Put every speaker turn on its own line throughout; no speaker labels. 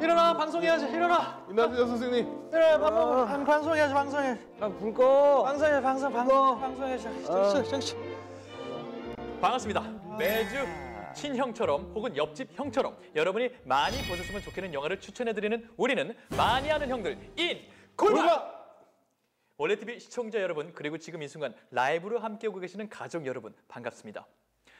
일어나, 방송해야지. 일어나.
인나주여 선생님.
그래, 방송해야지, 방송해야지.
불 꺼.
방송해야지. 정신. 반갑습니다. 매주 친형처럼 혹은 옆집 형처럼 여러분이 많이 보셨으면 좋겠는 영화를 추천해드리는 우리는 많이 아는 형들 인골반! 올레TV 시청자 여러분, 그리고 지금 이 순간 라이브로 함께 오고 계시는 가족 여러분, 반갑습니다.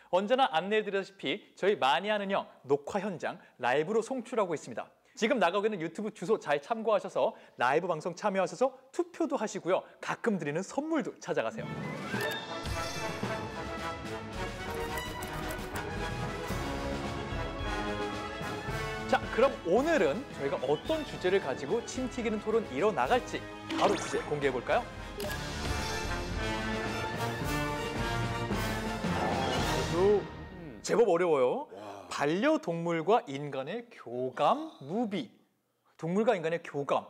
언제나 안내해드렸다시피 저희 많이 아는 형 녹화 현장 라이브로 송출하고 있습니다. 지금 나가고 있는 유튜브 주소 잘 참고하셔서 라이브 방송 참여하셔서 투표도 하시고요. 가끔 드리는 선물도 찾아가세요. 자, 그럼 오늘은 저희가 어떤 주제를 가지고 침 튀기는 토론 이뤄나갈지 바로 주제 공개해볼까요? 제법 어려워요. 반려동물과 인간의 교감 무비. 동물과 인간의 교감.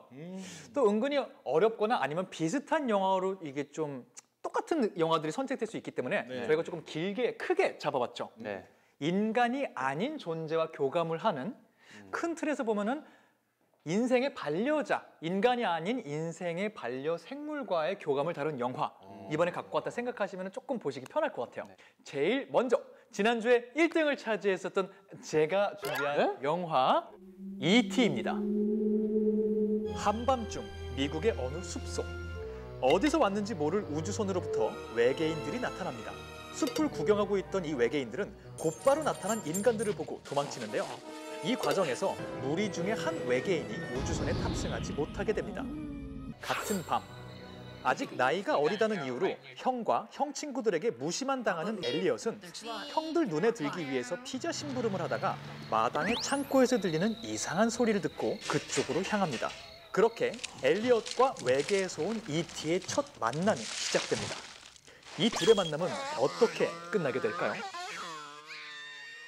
또 은근히 어렵거나 아니면 비슷한 영화로 이게 좀 똑같은 영화들이 선택될 수 있기 때문에 저희가 조금 길게 크게 잡아봤죠. 인간이 아닌 존재와 교감을 하는 큰 틀에서 보면은 인생의 반려자, 인간이 아닌 인생의 반려생물과의 교감을 다룬 영화 이번에 갖고 왔다 생각하시면 조금 보시기 편할 것 같아요. 제일 먼저 지난주에 1등을 차지했었던 제가 준비한 영화 E.T.입니다. 한밤중 미국의 어느 숲속, 어디서 왔는지 모를 우주선으로부터 외계인들이 나타납니다. 숲을 구경하고 있던 이 외계인들은 곧바로 나타난 인간들을 보고 도망치는데요. 이 과정에서 무리 중에 한 외계인이 우주선에 탑승하지 못하게 됩니다. 같은 밤, 아직 나이가 어리다는 이유로 형과 형 친구들에게 무시만 당하는 엘리엇은 형들 눈에 들기 위해서 피자 심부름을 하다가 마당의 창고에서 들리는 이상한 소리를 듣고 그쪽으로 향합니다. 그렇게 엘리엇과 외계에서 온 E.T의 첫 만남이 시작됩니다. 이 둘의 만남은 어떻게 끝나게 될까요?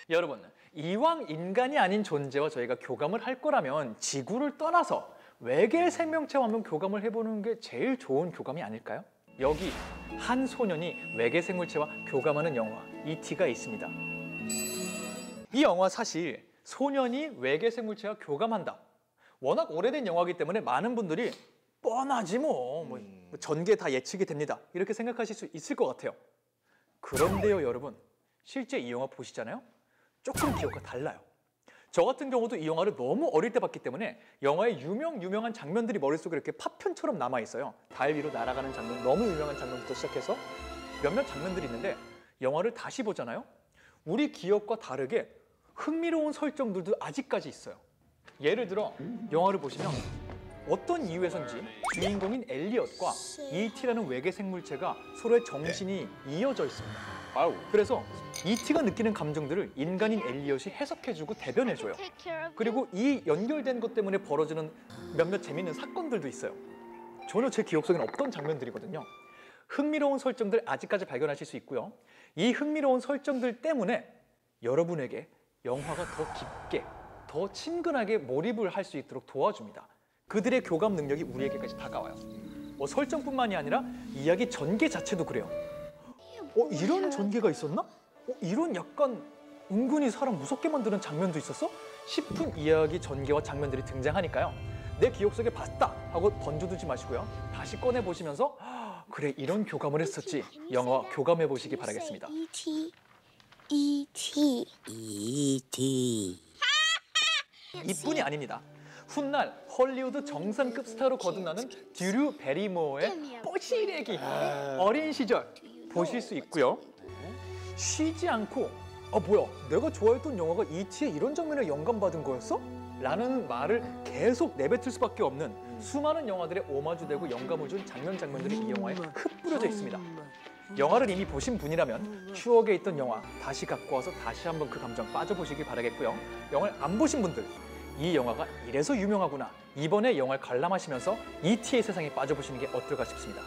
여러분, 이왕 인간이 아닌 존재와 저희가 교감을 할 거라면 지구를 떠나서 외계 생명체와 한번 교감을 해보는 게 제일 좋은 교감이 아닐까요? 여기 한 소년이 외계 생물체와 교감하는 영화 E.T.가 있습니다. 이 영화 사실 소년이 외계 생물체와 교감한다. 워낙 오래된 영화이기 때문에 많은 분들이 뻔하지 뭐 전개 다 예측이 됩니다. 이렇게 생각하실 수 있을 것 같아요. 그런데요, 여러분, 실제 이 영화 보시잖아요? 조금 기억과 달라요. 저 같은 경우도 이 영화를 너무 어릴 때 봤기 때문에 영화의 유명한 장면들이 머릿속에 이렇게 파편처럼 남아있어요. 달 위로 날아가는 장면, 너무 유명한 장면부터 시작해서 몇몇 장면들이 있는데 영화를 다시 보잖아요? 우리 기억과 다르게 흥미로운 설정들도 아직까지 있어요. 예를 들어 영화를 보시면 어떤 이유에선지 주인공인 엘리엇과 E.T.라는 외계 생물체가 서로의 정신이 이어져 있습니다. 그래서 E.T.가 느끼는 감정들을 인간인 엘리엇이 해석해주고 대변해줘요. 그리고 이 연결된 것 때문에 벌어지는 몇몇 재밌는 사건들도 있어요. 전혀 제 기억 속에는 없던 장면들이거든요. 흥미로운 설정들 아직까지 발견하실 수 있고요. 이 흥미로운 설정들 때문에 여러분에게 영화가 더 깊게, 더 친근하게 몰입을 할 수 있도록 도와줍니다. 그들의 교감 능력이 우리에게까지 다가와요. 설정뿐만이 아니라 이야기 전개 자체도 그래요. 이런 전개가 있었나? 이런 약간 은근히 사람 무섭게 만드는 장면도 있었어? 싶은 이야기 전개와 장면들이 등장하니까요. 내 기억 속에 봤다 하고 던져두지 마시고요. 다시 꺼내보시면서 그래, 이런 교감을 했었지. 영화와 교감해 보시기 바라겠습니다.
E.T.
이뿐이 아닙니다. 훗날 헐리우드 정상급 스타로 거듭나는 드류 베리모어의 뽀시래기 어린 시절 보실 수 있고요. 쉬지 않고 뭐야, 내가 좋아했던 영화가 E.T의 이런 장면에 영감받은 거였어? 라는 말을 계속 내뱉을 수밖에 없는 수많은 영화들의 오마주되고 영감을 준 장면들이 이 영화에 흩뿌려져 있습니다. 영화를 이미 보신 분이라면 추억에 있던 영화 다시 갖고 와서 다시 한번 그 감정 빠져보시기 바라겠고요. 영화를 안 보신 분들, 이 영화가 이래서 유명하구나, 이번에 영화를 관람하시면서 E.T의 세상에 빠져보시는 게 어떨까 싶습니다.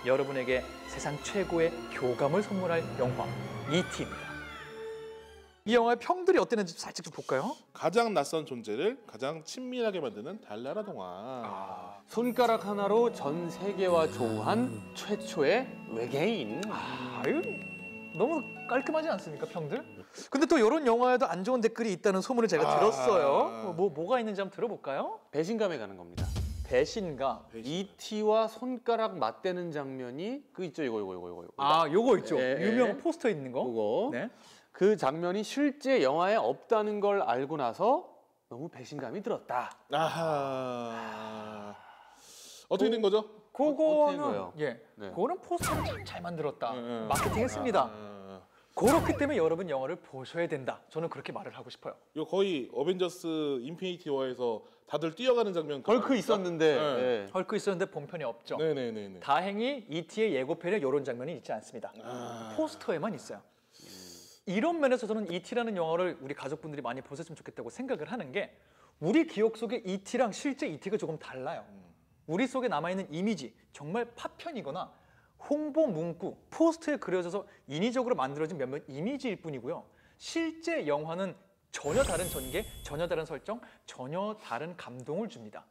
여러분에게 세상 최고의 교감을 선물할 영화 E.T입니다. 이 영화의 평들이 어땠는지 살짝 좀 볼까요?
가장 낯선 존재를 가장 친밀하게 만드는 달나라 동화.
손가락 하나로 전 세계와 조우한 최초의 외계인.
너무 깔끔하지 않습니까, 평들? 근데 또 이런 영화에도 안 좋은 댓글이 있다는 소문을 제가 들었어요. 뭐가 있는지 한번 들어볼까요?
배신감에 가는 겁니다.
배신감.
E.T.와 손가락 맞대는 장면이 그 있죠, 이거.
요거 있죠.
예, 예.
유명한 포스터 있는 거.
그거.
네.
그 장면이 실제 영화에 없다는 걸 알고 나서 너무 배신감이 들었다.
아하. 어떻게 된 거죠?
어떻게 된
그거는
거예요?
네. 그거는 포스터를 잘 만들었다.
네.
마케팅했습니다. 그렇기 때문에 여러분 영화를 보셔야 된다. 저는 그렇게 말을 하고 싶어요.
이거 거의 어벤져스 인피니티 워에서 다들 뛰어가는 장면.
헐크 있었는데.
네.
네.
헐크 있었는데 본편이 없죠.
네네네.
다행히 E.T.의 예고편에 이런 장면이 있지 않습니다. 포스터에만 있어요. 이런 면에서 저는 E.T.라는 영화를 우리 가족분들이 많이 보셨으면 좋겠다고 생각을 하는 게 우리 기억 속에 E.T.랑 실제 E.T.가 조금 달라요. 우리 속에 남아있는 이미지, 정말 파편이거나 홍보 문구, 포스터에 그려져서 인위적으로 만들어진 몇몇 이미지일 뿐이고요. 실제 영화는 전혀 다른 전개, 전혀 다른 설정, 전혀 다른 감동을 줍니다.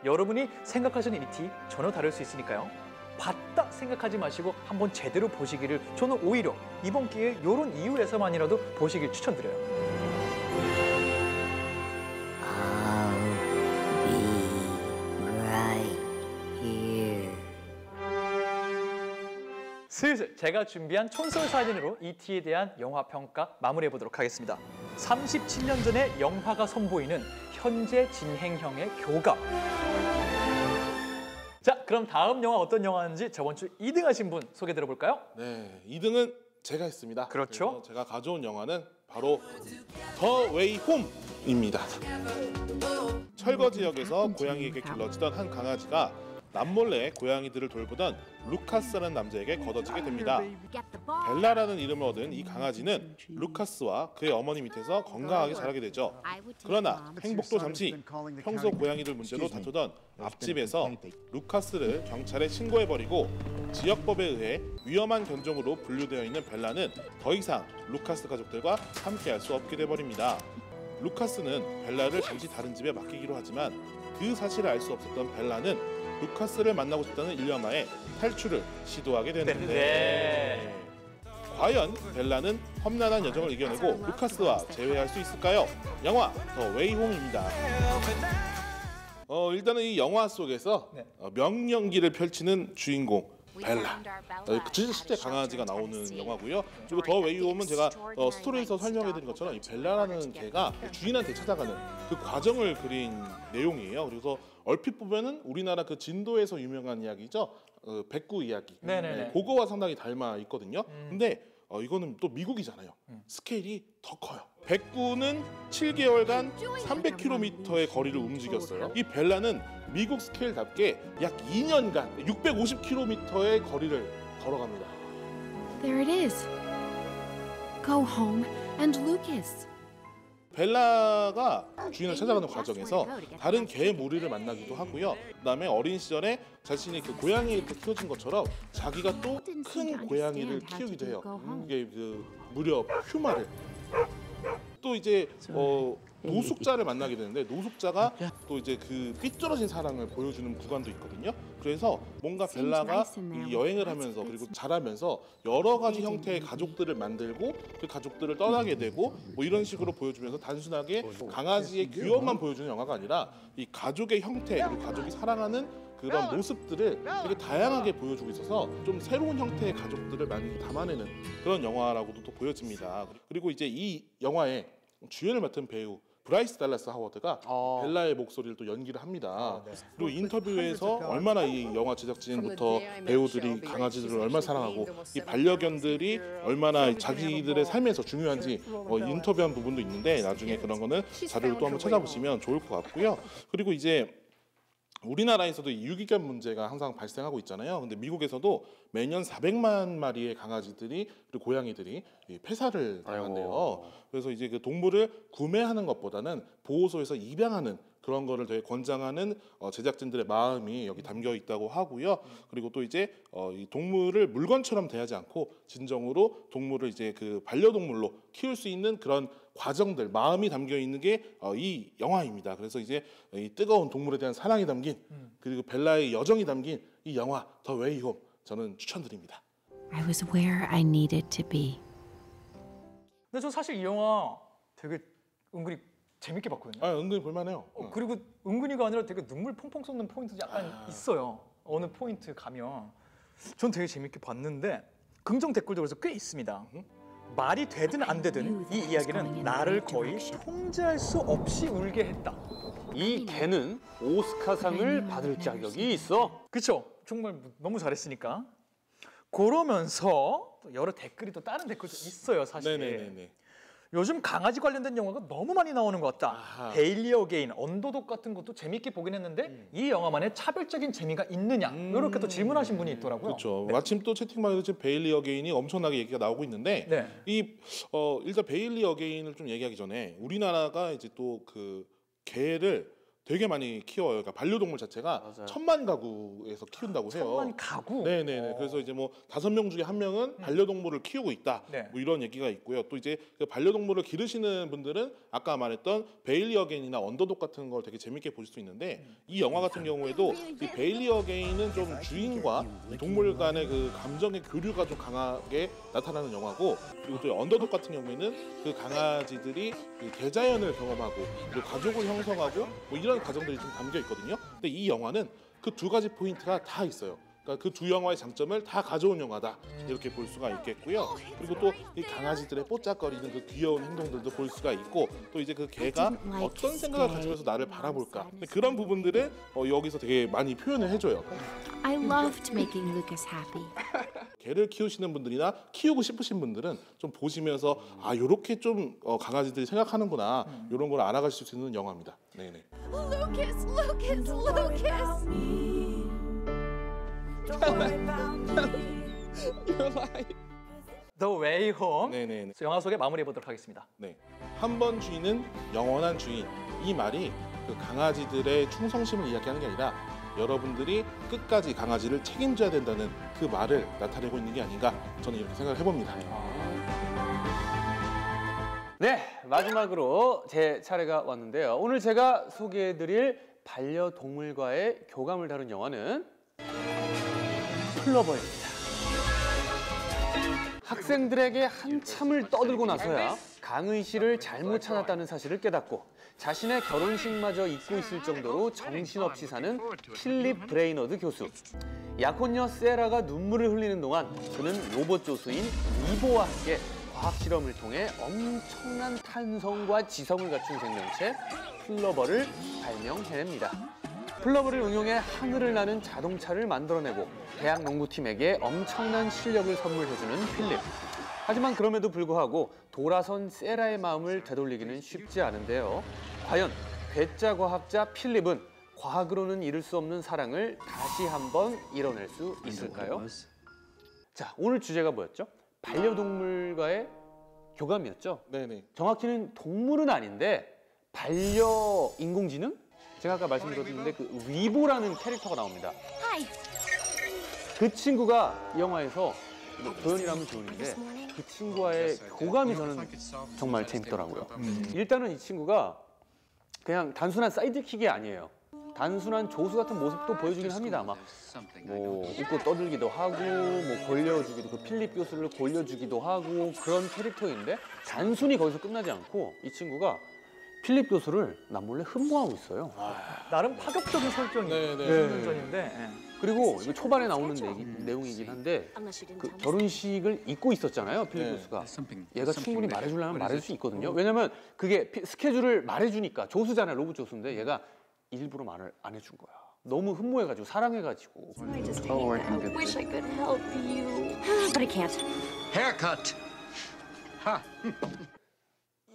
여러분이 생각하시는 E.T. 전혀 다를 수 있으니까요. 봤다 생각하지 마시고 한번 제대로 보시기를 저는 오히려 이번 기회에 이런 이유에서만이라도 보시길 추천드려요. 슬슬 제가 준비한 촌설 사진으로 E.T.에 대한 영화 평가 마무리해 보도록 하겠습니다. 37년 전에 영화가 선보이는 현재 진행형의 교감. 자, 그럼 다음 영화 어떤 영화인지 저번 주 2등 하신 분 소개 들어볼까요?
네, 2등은 제가 했습니다.
그렇죠.
그래서 제가 가져온 영화는 바로 더 웨이 홈입니다. 철거 지역에서 고양이에게 길러지던 한 강아지가 남몰래 고양이들을 돌보던 루카스라는 남자에게 거둬지게 됩니다. 벨라라는 이름을 얻은 이 강아지는 루카스와 그의 어머니 밑에서 건강하게 자라게 되죠. 그러나 행복도 잠시 평소 고양이들 문제로 다투던 앞집에서 루카스를 경찰에 신고해버리고 지역법에 의해 위험한 견종으로 분류되어 있는 벨라는 더 이상 루카스 가족들과 함께할 수 없게 돼버립니다. 루카스는 벨라를 잠시 다른 집에 맡기기로 하지만 그 사실을 알 수 없었던 벨라는 루카스를 만나고 싶다는 일념하에 탈출을 시도하게 되는데 과연 벨라는 험난한 여정을 이겨내고 루카스와 재회할 수 있을까요? 영화 더 웨이 홈입니다. 일단은 이 영화 속에서 명령기를 펼치는 주인공 벨라, 실제 강아지가 나오는 영화고요. 그리고 더 웨이 홈은 제가 스토리에서 설명해드린 것처럼 이 벨라라는 개가 주인한테 찾아가는 그 과정을 그린 내용이에요. 그래서 얼핏 보면은 우리나라 그 진도에서 유명한 이야기죠. 백구 이야기.
네네네.
그거와 상당히 닮아 있거든요. 근데 이거는 또 미국이잖아요. 스케일이 더 커요. 백구는 7개월간 300km의 거리를 움직였어요. 이 벨라는 미국 스케일답게 약 2년간 650km의 거리를 걸어갑니다.
There it is. Go home and Lucas.
벨라가 주인을 찾아가는 과정에서 다른 개 무리를 만나기도 하고요. 그다음에 어린 시절에 자신이 그 고양이를 키워준 것처럼 자기가 또 큰 고양이를 키우기도 해요. 이게 그 무려 퓨마를. 또 이제 노숙자를 만나게 되는데 노숙자가 또 이제 그 삐뚤어진 사랑을 보여주는 구간도 있거든요. 그래서 뭔가 벨라가 이 여행을 하면서 그리고 자라면서 여러 가지 형태의 가족들을 만들고 그 가족들을 떠나게 되고 뭐 이런 식으로 보여주면서 단순하게 강아지의 귀여움만 보여주는 영화가 아니라 이 가족의 형태 그리고 가족이 사랑하는 그런 모습들을 되게 다양하게 보여주고 있어서 좀 새로운 형태의 가족들을 많이 담아내는 그런 영화라고도 또 보여집니다. 그리고 이제 이 영화의 주연을 맡은 배우 브라이스 달라스 하워드가 벨라의 목소리를 또 연기를 합니다. 그리고 인터뷰에서 얼마나 이 영화 제작진부터 배우들이 강아지들을 얼마나 사랑하고 이 반려견들이 얼마나 자기들의 삶에서 중요한지 인터뷰한 부분도 있는데 나중에 그런 거는 자료를 또 한번 찾아보시면 좋을 것 같고요. 그리고 이제 우리나라에서도 이 유기견 문제가 항상 발생하고 있잖아요. 근데 미국에서도 매년 400만 마리의 강아지들이 그리고 고양이들이 폐사를 당한대요. 그래서 이제 그 동물을 구매하는 것보다는 보호소에서 입양하는 그런 거를 되게 권장하는 제작진들의 마음이 여기 담겨 있다고 하고요. 그리고 또 이제 이 동물을 물건처럼 대하지 않고 진정으로 동물을 이제 그 반려동물로 키울 수 있는 그런 과정들, 마음이 담겨 있는 게 이 영화입니다. 그래서 이제 이 뜨거운 동물에 대한 사랑이 담긴 그리고 벨라의 여정이 담긴 이 영화 더 웨이 홈 저는 추천드립니다.
I was where I needed to be.
근데 저 사실 이 영화 되게 은근히 재밌게 봤거든요.
아, 은근히 볼만해요.
그리고 은근히가 아니라 되게 눈물 펑펑 쏟는 포인트도 약간 있어요. 어느 포인트 가면 전 되게 재밌게 봤는데 긍정 댓글도 그래서 꽤 있습니다. 말이 되든 안 되든 이 이야기는 나를 거의 통제할 수 없이 울게 했다.
이 개는 오스카상을 받을 자격이 있어.
그렇죠? 정말 너무 잘했으니까. 그러면서 또 여러 댓글이 또 다른 댓글도 있어요, 사실.
네네네네.
요즘 강아지 관련된 영화가 너무 많이 나오는 것 같다.
아하.
데일리 어게인, 언더독 같은 것도 재밌게 보긴 했는데 이 영화만의 차별적인 재미가 있느냐 이렇게 또 질문하신 분이 있더라고요.
그렇죠. 마침 또 채팅방에도 지금 베일리 어게인이 엄청나게 얘기가 나오고 있는데
네.
일단 베일리 어게인을 좀 얘기하기 전에 우리나라가 이제 또 그 개를 되게 많이 키워요. 그러니까 반려동물 자체가
맞아요.
1000만 가구에서 키운다고 해요.
1000만 가구?
네네네. 그래서 이제 뭐 5명 중에 1명은 반려동물을 키우고 있다.
네.
뭐 이런 얘기가 있고요. 또 이제 그 반려동물을 기르시는 분들은 아까 말했던 베일리 어게인이나 언더독 같은 걸 되게 재밌게 보실 수 있는데 이 영화 같은 경우에도 이 베일리 어게인은 좀 주인과 동물 간의 그 감정의 교류가 좀 강하게 나타나는 영화고 그리고 또 언더독 같은 경우에는 그 강아지들이 그 대자연을 경험하고 그리고 가족을 형성하고 뭐 이런 과정들이 좀 담겨 있거든요. 근데 이 영화는 그 두 가지 포인트가 다 있어요. 그러니까 그 두 영화의 장점을 다 가져온 영화다 이렇게 볼 수가 있겠고요. 그리고 또 이 강아지들의 뽀짝거리는 그 귀여운 행동들도 볼 수가 있고 또 이제 그 개가 어떤 생각을 가지면서 나를 바라볼까 근데 그런 부분들을 여기서 되게 많이 표현을 해줘요.
I loved making Lucas happy.
개를 키우시는 분들이나 키우고 싶으신 분들은 좀 보시면서 아 요렇게 좀 강아지들이 생각하는구나 이런 걸 알아가실 수 있는 영화입니다. 네네.
Lucas, Lucas, Lucas.
The Way Home.
네네네.
그래서 영화 소개 마무리해 보도록 하겠습니다.
네. 한 번 주인은 영원한 주인. 이 말이 그 강아지들의 충성심을 이야기하는 게 아니라 여러분들이 끝까지 강아지를 책임져야 된다는 그 말을 나타내고 있는 게 아닌가 저는 이렇게 생각을 해봅니다.
네, 마지막으로 제 차례가 왔는데요. 오늘 제가 소개해드릴 반려동물과의 교감을 다룬 영화는 플러버입니다. 학생들에게 한참을 떠들고 나서야 강의 씨를 잘못 찾았다는 사실을 깨닫고 자신의 결혼식마저 잊고 있을 정도로 정신없이 사는 필립 브레이너드 교수. 약혼녀 세라가 눈물을 흘리는 동안 그는 로봇 조수인 위보와 함께 과학 실험을 통해 엄청난 탄성과 지성을 갖춘 생명체 플러버를 발명해냅니다. 플러버를 응용해 하늘을 나는 자동차를 만들어내고 대학 농구팀에게 엄청난 실력을 선물해주는 필립. 하지만 그럼에도 불구하고 돌아선 세라의 마음을 되돌리기는 쉽지 않은데요. 과연 괴짜 과학자 필립은 과학으로는 이룰 수 없는 사랑을 다시 한번 이뤄낼 수 있을까요? 자, 오늘 주제가 뭐였죠? 반려동물과의 교감이었죠?
네네.
정확히는 동물은 아닌데 반려 인공지능? 제가 아까 말씀드렸는데 그 위보라는 캐릭터가 나옵니다.
Hi.
그 친구가 이 영화에서 뭐 도연이라면 도연인데 그 친구와의 교감이 저는 정말 재밌더라고요. 일단은 이 친구가 그냥 단순한 사이드킥이 아니에요. 단순한 조수 같은 모습도 보여주긴 합니다. 막 뭐 웃고 떠들기도 하고 뭐 골려주기도 그 필립 교수를 골려주기도 하고 그런 캐릭터인데 단순히 거기서 끝나지 않고 이 친구가 필립 교수를 남몰래 흠모하고 있어요.
나름 파격적인 설정이
네네.
설정인데
그리고 이거 초반에 나오는 내용이긴 한데 그 결혼식을 잊고 있었잖아요, 필립
네.
교수가. 얘가 충분히 말해주려면 말해줄 수 있거든요. 왜냐면 그게 스케줄을 말해주니까 조수잖아요, 로봇 조수인데 얘가 일부러 말을 안 해준 거야. 너무 흠모해가지고 사랑해가지고.
I just wish I could help you. But I can't.
Haircut.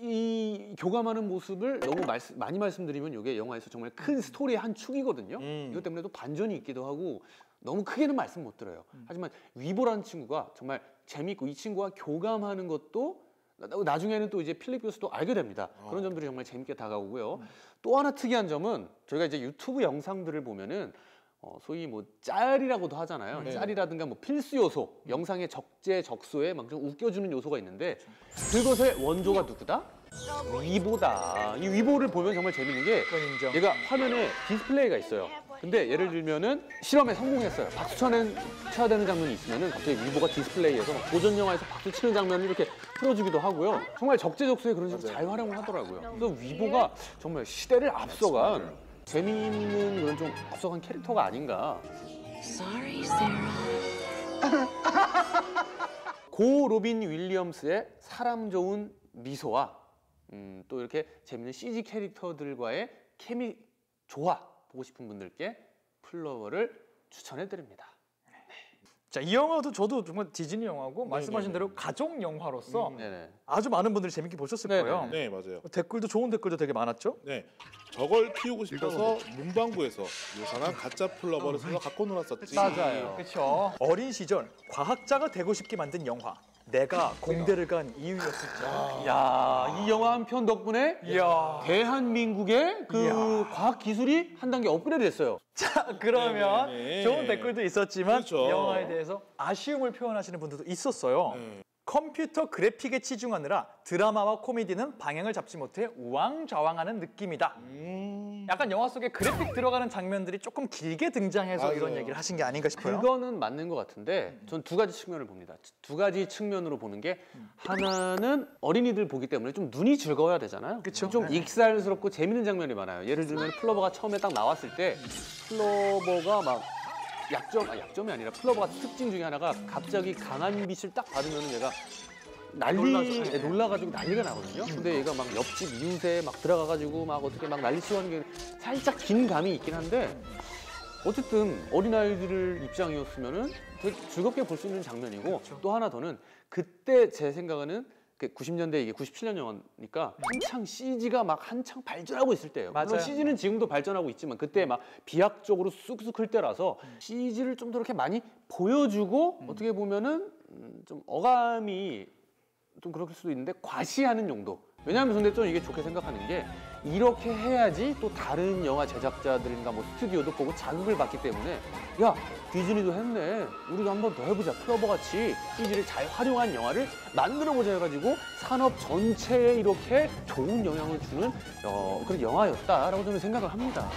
이 교감하는 모습을 너무 많이 말씀드리면 이게 영화에서 정말 큰 스토리의 한 축이거든요. 이것 때문에도 반전이 있기도 하고 너무 크게는 말씀 못 드려요. 하지만 위보라는 친구가 정말 재밌고 이 친구와 교감하는 것도 나중에는 또 이제 필립 교수도 알게 됩니다. 그런 점들이 정말 재밌게 다가오고요. 또 하나 특이한 점은 저희가 이제 유튜브 영상들을 보면은 소위 뭐 짤이라고도 하잖아요.
네.
짤이라든가 뭐 필수 요소, 영상의 적재적소에 막 좀 웃겨주는 요소가 있는데 그것의 원조가 누구다? 위보다. 이 위보를 보면 정말 재밌는 게
그건 인정.
얘가 화면에 디스플레이가 있어요. 근데 예를 들면은 실험에 성공했어요. 박수 쳐야 되는 장면이 있으면은 갑자기 위보가 디스플레이에서 막 고전 영화에서 박수 치는 장면을 이렇게 틀어주기도 하고요. 정말 적재적소에 그런 식으로 잘 활용을 하더라고요. 그래서 위보가 정말 시대를 앞서간 재미있는 그런 좀 앞서간 캐릭터가 아닌가.
Sorry, Sarah.
고 로빈 윌리엄스의 사람 좋은 미소와 또 이렇게 재밌는 CG 캐릭터들과의 케미 조화 보고 싶은 분들께 플로버를 추천해드립니다.
자, 이 영화도 저도 정말 디즈니 영화고 말씀하신
네네네.
대로 가족 영화로서
네네.
아주 많은 분들이 재밌게 보셨을
네네.
거예요.
네, 맞아요.
댓글도 좋은 댓글도 되게 많았죠.
네, 저걸 키우고 싶어서 문방구에서 유산한 가짜 플러버를 사서 갖고 놀았었지.
맞아요.
그렇죠. 어린 시절 과학자가 되고 싶게 만든 영화. 내가 공대를 간 이유였을까.
야, 이 영화 한 편 덕분에
이야.
대한민국의 그
이야.
과학 기술이 한 단계 업그레이드 됐어요.
자, 그러면
네네네.
좋은 댓글도 있었지만
그렇죠.
이 영화에 대해서 아쉬움을 표현하시는 분들도 있었어요.
네.
컴퓨터 그래픽에 치중하느라 드라마와 코미디는 방향을 잡지 못해 우왕좌왕하는 느낌이다. 약간 영화 속에 그래픽 들어가는 장면들이 조금 길게 등장해서
맞아요.
이런 얘기를 하신 게 아닌가 싶어요.
그거는 맞는 것 같은데 전 두 가지 측면을 봅니다. 두 가지 측면으로 보는 게 하나는 어린이들 보기 때문에 좀 눈이 즐거워야 되잖아요.
그쵸.
좀 익살스럽고 재밌는 장면이 많아요. 예를 들면 플로버가 처음에 딱 나왔을 때 플로버가 막 약점이 아니라 플로버가 특징 중에 하나가 갑자기 강한 빛을 딱 받으면 얘가 놀라가지고 난리가 나거든요. 근데 얘가 막 옆집 이웃에 막 들어가가지고 막 어떻게 막 난리치고 하는 게 살짝 긴 감이 있긴 한데 어쨌든 어린아이들 입장이었으면은 되게 즐겁게 볼 수 있는 장면이고 또 하나 더는 그때 제 생각에는 90년대 이게 97년 영화니까 한창 CG가 막 한창 발전하고 있을 때예요. 물론
맞아요.
CG는 지금도 발전하고 있지만 그때 막 비약적으로 쑥쑥 클 때라서 CG를 좀 더 이렇게 많이 보여주고 어떻게 보면은 좀 어감이 좀 그럴 수도 있는데 과시하는 용도. 왜냐하면 근데 좀 이게 좋게 생각하는 게 이렇게 해야지 또 다른 영화 제작자들인가 뭐 스튜디오도 보고 자극을 받기 때문에 야 디즈니도 했네 우리도 한 번 더 해보자 플로버같이 CG를 잘 활용한 영화를 만들어보자 해가지고 산업 전체에 이렇게 좋은 영향을 주는 그런 영화였다라고 저는 생각을 합니다.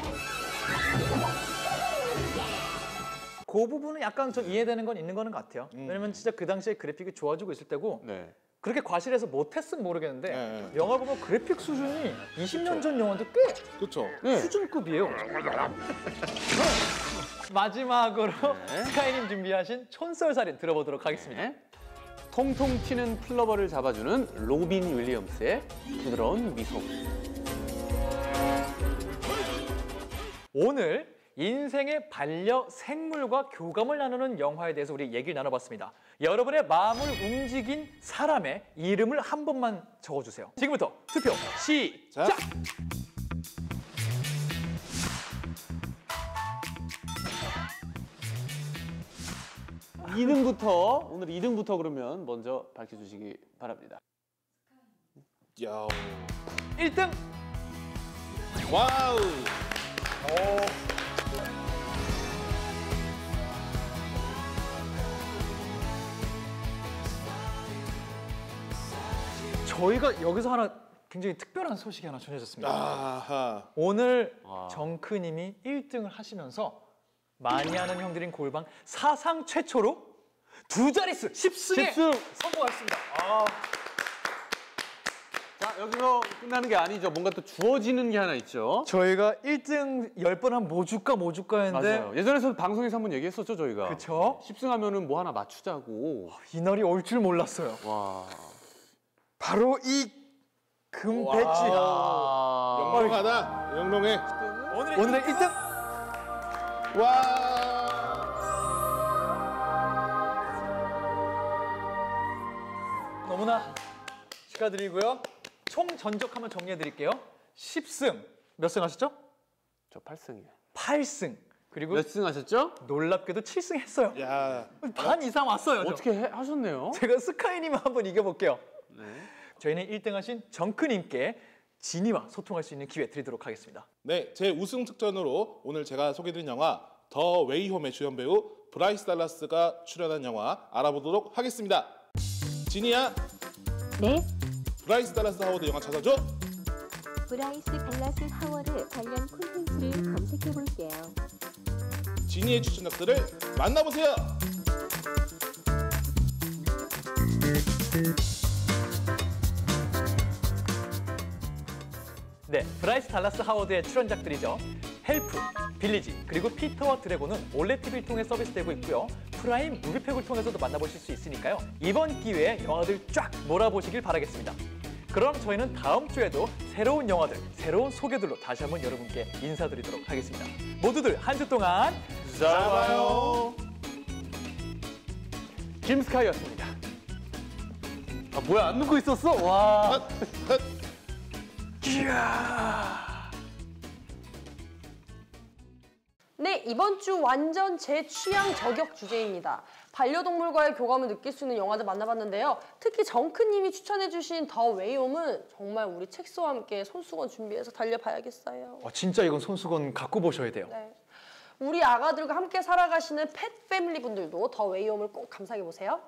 그 부분은 약간 좀 이해되는 건 있는 거는 같아요. 왜냐면 진짜 그 당시에 그래픽이 좋아지고 있을 때고
네.
그렇게 과실해서 못했으면 모르겠는데
네.
영화 보면 그래픽 수준이 20년 전 영화도 꽤
그렇죠.
네.
수준급이에요. 마지막으로
네.
스카이님 준비하신 촌썰살인 들어보도록 하겠습니다.
네. 통통 튀는 플로버를 잡아주는 로빈 윌리엄스의 부드러운 미소.
오늘 인생의 반려생물과 교감을 나누는 영화에 대해서 우리 얘기를 나눠봤습니다. 여러분의 마음을 움직인 사람의 이름을 한 번만 적어주세요. 지금부터 투표 시작!
자.
오늘 2등부터 그러면 먼저 밝혀주시기 바랍니다.
야우.
1등!
와우.
저희가 여기서 하나 굉장히 특별한 소식이 하나 전해졌습니다.
아하.
오늘
와.
정크님이 1등을 하시면서 많이 하는 형들인 골방 사상 최초로 두 자릿수 10승에
10승!
성공하셨습니다.
자, 여기서 끝나는 게 아니죠. 뭔가 또 주어지는 게 하나 있죠.
저희가 1등 10번 하면 뭐 줄까 했는데
맞아요. 예전에도 방송에서 한번 얘기했었죠, 저희가.
그쵸?
10승 하면은 뭐 하나 맞추자고.
이 날이 올 줄 몰랐어요.
와.
바로 이 금배지.
아.
영롱하다. 영롱해.
오늘의 1등!
와.
너무나 축하드리고요. 총 전적 한번 정리해드릴게요. 10승. 몇 승 하셨죠?
저 8승이에요.
8승. 그리고
몇 승 하셨죠?
놀랍게도 7승 했어요.
야.
반 이상 왔어요. 저.
어떻게 하셨네요?
제가 스카이님 한번 이겨볼게요.
네.
저희는 1등 하신 정크님께 지니와 소통할 수 있는 기회 드리도록 하겠습니다.
네, 제 우승 특전으로 오늘 제가 소개드린 영화 더 웨이홈의 주연 배우 브라이스 달라스가 출연한 영화 알아보도록 하겠습니다. 지니야,
네,
브라이스 달라스 하워드 영화 찾아줘.
브라이스 달라스 하워드 관련 콘텐츠를 검색해 볼게요.
지니의 추천작들을 만나보세요.
네, 브라이스 달라스 하워드의 출연작들이죠. 헬프, 빌리지, 그리고 피터와 드래곤은 올레 TV를 통해 서비스되고 있고요. 프라임 무비팩을 통해서도 만나보실 수 있으니까요. 이번 기회에 영화들 쫙 몰아보시길 바라겠습니다. 그럼 저희는 다음 주에도 새로운 영화들, 새로운 소개들로 다시 한번 여러분께 인사드리도록 하겠습니다. 모두들 한 주 동안
잘 봐요.
김스카이였습니다. 아 뭐야 안 누고 있었어? 와.
네, 이번 주 완전 제 취향 저격 주제입니다. 반려동물과의 교감을 느낄 수 있는 영화들 만나봤는데요. 특히 정크님이 추천해주신 더 웨이홈은 정말 우리 책소와 함께 손수건 준비해서 달려봐야겠어요.
진짜 이건 손수건 갖고 보셔야 돼요.
네. 우리 아가들과 함께 살아가시는 펫 패밀리 분들도 더 웨이홈을 꼭 감상해보세요.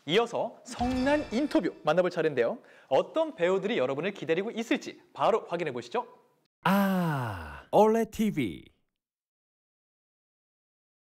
이어서 성난 인터뷰 만나볼 차례인데요. 어떤 배우들이 여러분을 기다리고 있을지 바로 확인해 보시죠.
올레 TV